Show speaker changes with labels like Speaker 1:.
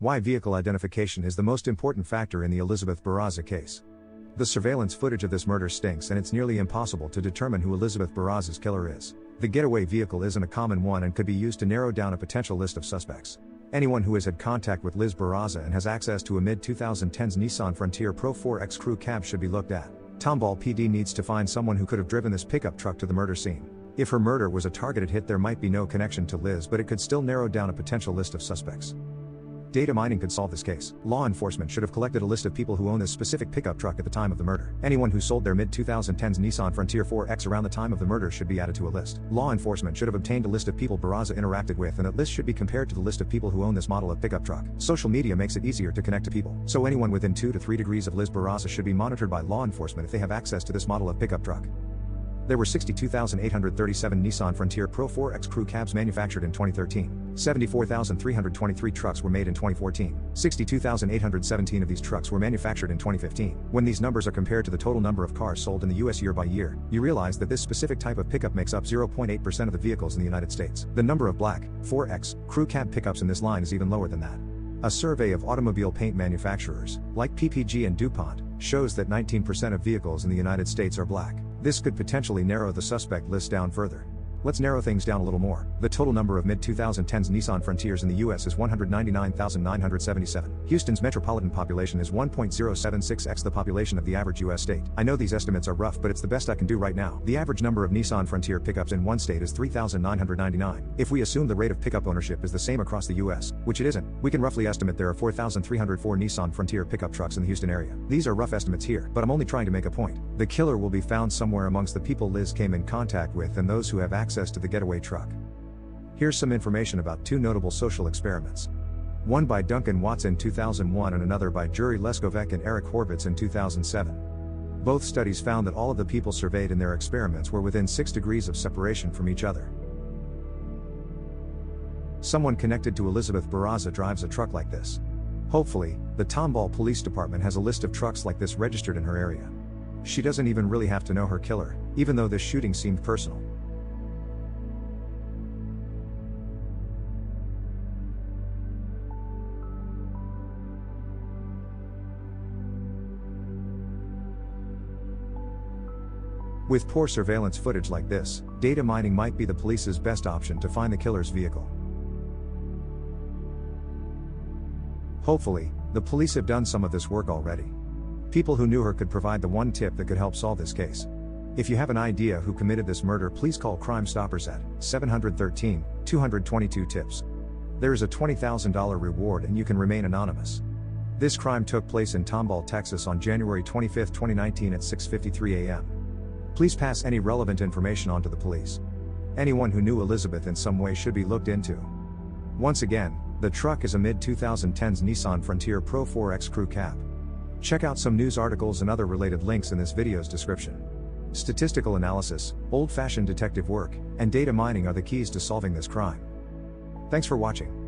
Speaker 1: Why vehicle identification is the most important factor in the Elizabeth Barazza case. The surveillance footage of this murder stinks, and it's nearly impossible to determine who Elizabeth Barazza's killer is. The getaway vehicle isn't a common one and could be used to narrow down a potential list of suspects. Anyone who has had contact with Liz Barazza and has access to a mid-2010s Nissan Frontier Pro 4X crew cab should be looked at. Tomball PD needs to find someone who could have driven this pickup truck to the murder scene. If her murder was a targeted hit, there might be no connection to Liz, but it could still narrow down a potential list of suspects. Data mining could solve this case. Law enforcement should have collected a list of people who own this specific pickup truck at the time of the murder. Anyone who sold their mid-2010s Nissan Frontier 4X around the time of the murder should be added to a list. Law enforcement should have obtained a list of people Barazza interacted with, and that list should be compared to the list of people who own this model of pickup truck. Social media makes it easier to connect to people, so anyone within 2 to 3 degrees of Liz Barazza should be monitored by law enforcement if they have access to this model of pickup truck. There were 62,837 Nissan Frontier Pro 4X crew cabs manufactured in 2013. 74,323 trucks were made in 2014. 62,817 of these trucks were manufactured in 2015. When these numbers are compared to the total number of cars sold in the US year by year, you realize that this specific type of pickup makes up 0.8% of the vehicles in the United States. The number of black 4X crew cab pickups in this line is even lower than that. A survey of automobile paint manufacturers, like PPG and DuPont, shows that 19% of vehicles in the United States are black. This could potentially narrow the suspect list down further. Let's narrow things down a little more. The total number of mid-2010s Nissan Frontiers in the US is 199,977. Houston's metropolitan population is 1.076x the population of the average US state. I know these estimates are rough, but it's the best I can do right now. The average number of Nissan Frontier pickups in one state is 3,999. If we assume the rate of pickup ownership is the same across the US, which it isn't, we can roughly estimate there are 4,304 Nissan Frontier pickup trucks in the Houston area. These are rough estimates here, but I'm only trying to make a point. The killer will be found somewhere amongst the people Liz came in contact with and those who have access to the getaway truck. Here's some information about 2 notable social experiments. One by Duncan Watts in 2001 and another by Juri Leskovec and Eric Horvitz in 2007. Both studies found that all of the people surveyed in their experiments were within 6 degrees of separation from each other. Someone connected to Elizabeth Barazza drives a truck like this. Hopefully, the Tomball Police Department has a list of trucks like this registered in her area. She doesn't even really have to know her killer, even though this shooting seemed personal. With poor surveillance footage like this, data mining might be the police's best option to find the killer's vehicle. Hopefully, the police have done some of this work already. People who knew her could provide the one tip that could help solve this case. If you have an idea who committed this murder, please call Crime Stoppers at 713-222-TIPS. There is a $20,000 reward and you can remain anonymous. This crime took place in Tomball, Texas on January 25, 2019 at 6:53 a.m. Please pass any relevant information on to the police. Anyone who knew Elizabeth in some way should be looked into. Once again, the truck is a mid-2010s Nissan Frontier Pro 4X crew cab. Check out some news articles and other related links in this video's description. Statistical analysis, old-fashioned detective work, and data mining are the keys to solving this crime. Thanks for watching.